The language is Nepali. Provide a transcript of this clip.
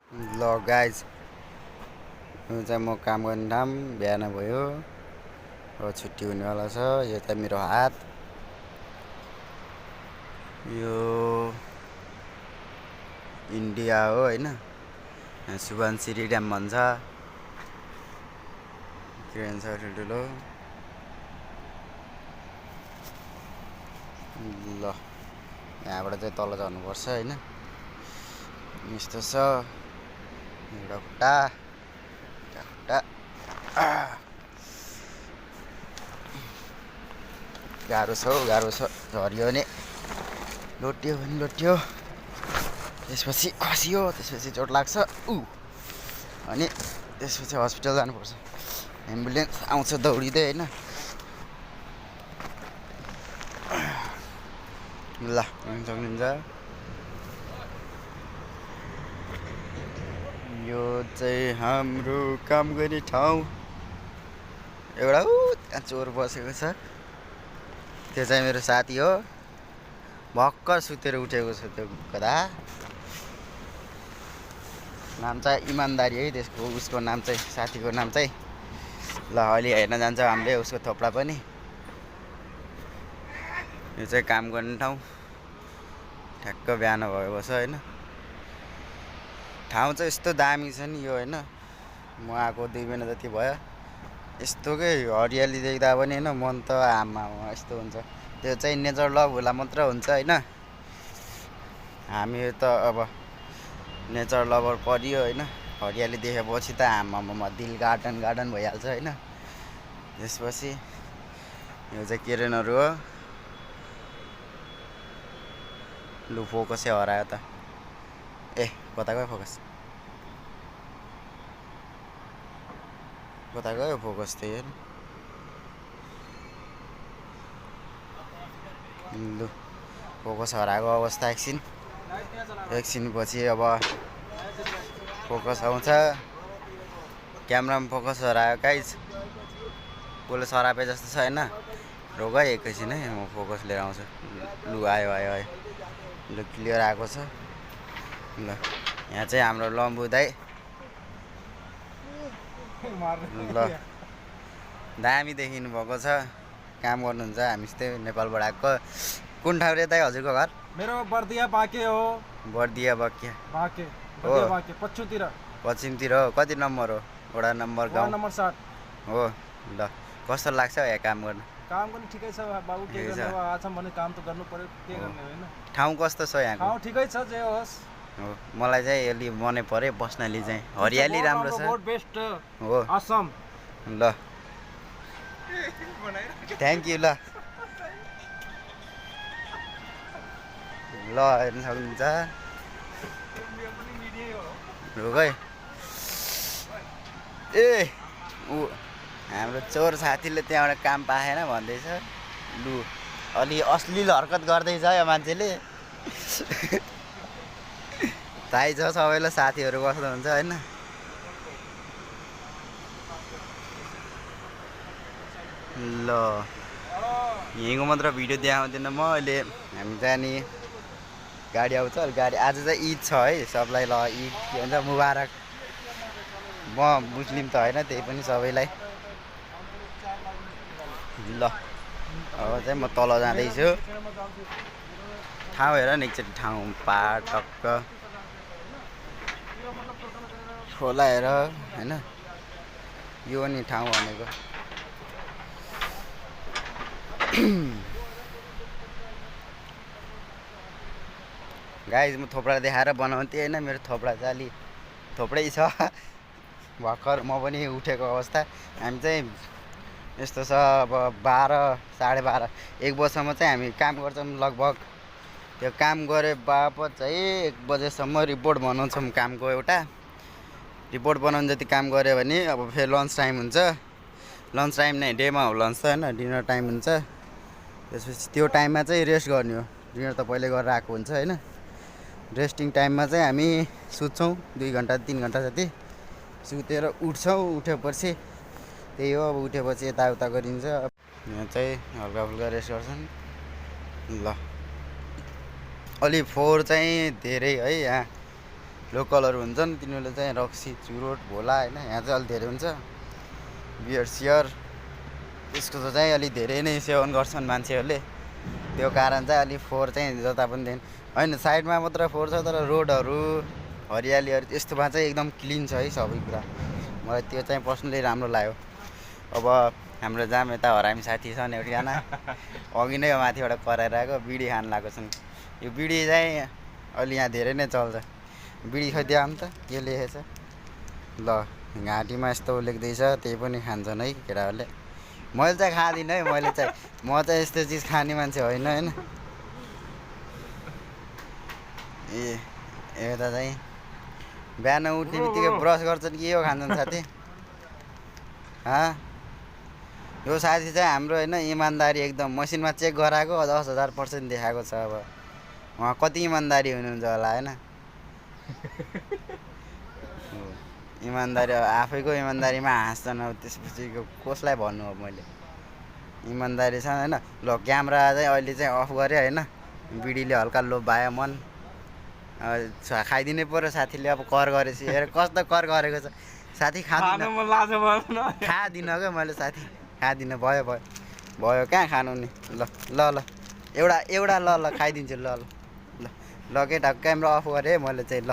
ल गाइज यो चाहिँ म काम गर्ने ठाउँ बिहान भयो र छुट्टी हुनेवाला छ। यो चाहिँ मेरो हात, यो इन्डिया हो होइन, सुबानसिरी ड्याम भन्छ। क्रेन छ ठुल्ठुलो। ल यहाँबाट चाहिँ तल झर्नुपर्छ होइन, यस्तो छ एउटा खुट्टा गाह्रो छ झऱ्यो भने लोट्यो भने लोट्यो, त्यसपछि खसियो, त्यसपछि चोट लाग्छ अनि त्यसपछि हस्पिटल जानुपर्छ। एम्बुलेन्स आउँछ दौडिँदै होइन। ल सक्नुहुन्छ। यो चाहिँ हाम्रो काम गर्ने ठाउँ। एउटा त्यहाँ चोर बसेको छ, त्यो चाहिँ मेरो साथी हो। भर्खर सुतेर उठेको छ त्यो गधा। नाम चाहिँ इमान्दारी है त्यसको, उसको नाम चाहिँ, साथीको नाम चाहिँ। ल अलि हेर्न जान्छ हामीले उसको थोप्रा पनि। यो चाहिँ काम गर्ने ठाउँ, ठ्याक्क बिहान भएको छ होइन। ठाउँ चाहिँ यस्तो दामी छ नि यो होइन। म आएको 2 महिना जति भयो। यस्तो के हरियाली देख्दा पनि होइन मन त आमा यस्तो हुन्छ। त्यो चाहिँ नेचर लभ होला मात्र हुन्छ होइन। हामी त अब नेचर लभर परियो होइन। हरियाली देखेपछि त आमामा दिल गार्डन भइहाल्छ होइन। त्यसपछि यो चाहिँ केरेनहरू हो। लु फोकसै हरायो त। ए कता गयो फोकस, कता गयो फोकस त हेर्नु। लु फोकस हराएको अवस्था एकछिनपछि अब फोकस आउँछ। क्यामेरामा फोकस हरायो गाइज, कसले सरापे जस्तो छ होइन। रोग है एकैछिन है, म फोकस लिएर आउँछु। लु आयो। लु क्लियर आएको छ। ल यहाँ चाहिँ हाम्रो लम्बु दाइ। ल दामी देखिनु भएको छ, काम गर्नुहुन्छ। हामी चाहिँ नेपालबाट आएको। कुन ठाउँ रे दाइ हजुरको घर? मेरो बर्दिया बाके हो। बर्दिया बाके हो, पश्चिमतिर हो। कति नम्बर हो? वडा नम्बर, गाउँ नम्बर 7 हो। ल कस्तो लाग्छ यहाँ काम गर्नु? काम पनि ठिकै छ बाबु, के गर्ने अब आछम भने काम त गर्नु पर्यो, के गर्ने होइन। ठाउँ कस्तो छ यहाँको? ठाउँ ठिकै छ, जे होस्। हो मलाई चाहिँ अलि मनै पर्यो पर्सनली चाहिँ। हरियाली राम्रो छ, बहुत बेस्ट हो असम। ल थ्याङ्क यू। ल हेर्न सक्नुहुन्छ। रोगै ए हाम्रो चोर साथीले त्यहाँबाट काम पाएन भन्दैछ। लु अलि अश्लील हरकत गर्दैछ यो मान्छेले। थाहै छ सबैलाई साथीहरू कस्तो हुन्छ होइन। ल यहीँको मात्र भिडियो देखाउँदिनँ म अहिले। हामी जाने गाडी आउँछ। गाडी आज चाहिँ ईद छ है सबलाई। ल ईद के भन्छ, मुबारक। म मुस्लिम त होइन, त्यही पनि सबैलाई। ल अब चाहिँ म तल जाँदैछु। ठाउँ हेर न एकचोटि, ठाउँ पाहाड टक्क खोला हेर होइन। यो नि ठाउँ भनेको। गाइज म थोप्रा देखाएर बनाउँथेँ होइन। मेरो थोप्रा चाहिँ अलि थोप्रै छ। भर्खर म पनि उठेको अवस्था। हामी चाहिँ यस्तो छ अब 12 साढे 12 1 बजीसम्म चाहिँ हामी काम गर्छौँ लगभग। त्यो काम गरे बापत चाहिँ 1 बजेसम्म रिपोर्ट बनाउँछौँ। कामको एउटा रिपोर्ट बनाउनु जति काम गऱ्यो भने अब फेरि लन्च टाइम हुन्छ। लन्च टाइम नै डेमा हो लन्च त होइन, डिनर टाइम हुन्छ। त्यसपछि त्यो टाइममा चाहिँ रेस्ट गर्ने हो। डिनर त पहिले गरेर आएको हुन्छ होइन। रेस्टिङ टाइममा चाहिँ हामी सुत्छौँ 2 घन्टा 3 घन्टा जति। सुतेर उठ्छौँ। उठेपछि त्यही हो, अब उठेपछि यताउता गरिन्छ। यहाँ चाहिँ हल्का फुल्का रेस्ट गर्छन्। ल अलि फोहोर चाहिँ धेरै है यहाँ। लोकलहरू हुन्छ नि तिनीहरूले चाहिँ रक्सी चुरोट भोला होइन यहाँ चाहिँ अलिक धेरै हुन्छ बियर सियर यसको चाहिँ अलिक धेरै नै सेवन गर्छन् मान्छेहरूले त्यो कारण चाहिँ अलिक फोहोर चाहिँ जता पनि देख्नु होइन साइडमा मात्र फोहोर छ तर रोडहरू हरियालीहरू यस्तोमा चाहिँ एकदम क्लिन छ है सबै कुरा मलाई त्यो चाहिँ पर्सनली राम्रो लाग्यो अब हाम्रो जाम यता हरामी साथी छन् एकजना अघि नै माथिबाट कराएर आएको बिडी खान लागेको छन् यो बिडी चाहिँ अहिले यहाँ धेरै नै चल्छ बिडी खाइदियो आम त के लेखेछ ल घाँटीमा यस्तो लेख्दैछ त्यही पनि खान्छन् है केटाहरूले मैले चाहिँ खाँदिनँ है म चाहिँ यस्तो चिज खाने मान्छे होइन यता चाहिँ बिहान उठ्ने बित्तिकै ब्रस गर्छन् कि यो खान्छन् साथी यो साथी चाहिँ हाम्रो होइन इमान्दारी एकदम मसिनमा चेक गराएको 10,000% देखाएको छ अब उहाँ कति इमान्दारी हुनुहुन्छ होला होइन इमान्दारी आफैको इमान्दारीमा हाँस्छन् अब त्यसपछि कसलाई भन्नु अब मैले इमान्दारी छ होइन ल क्यामेरा चाहिँ अहिले चाहिँ अफ गरेँ होइन बिडीले हल्का लोभ्यायो मन खाइदिनै पर्यो साथीले अब कर गरेपछि हेर कस्तो कर गरेको छ साथी खादिनँ क्या मैले साथी खादिनँ भयो कहाँ खानु नि ल एउटा ल खाइदिन्छु ल केटा क्यामेरा अफ गरेँ मैले चाहिँ ल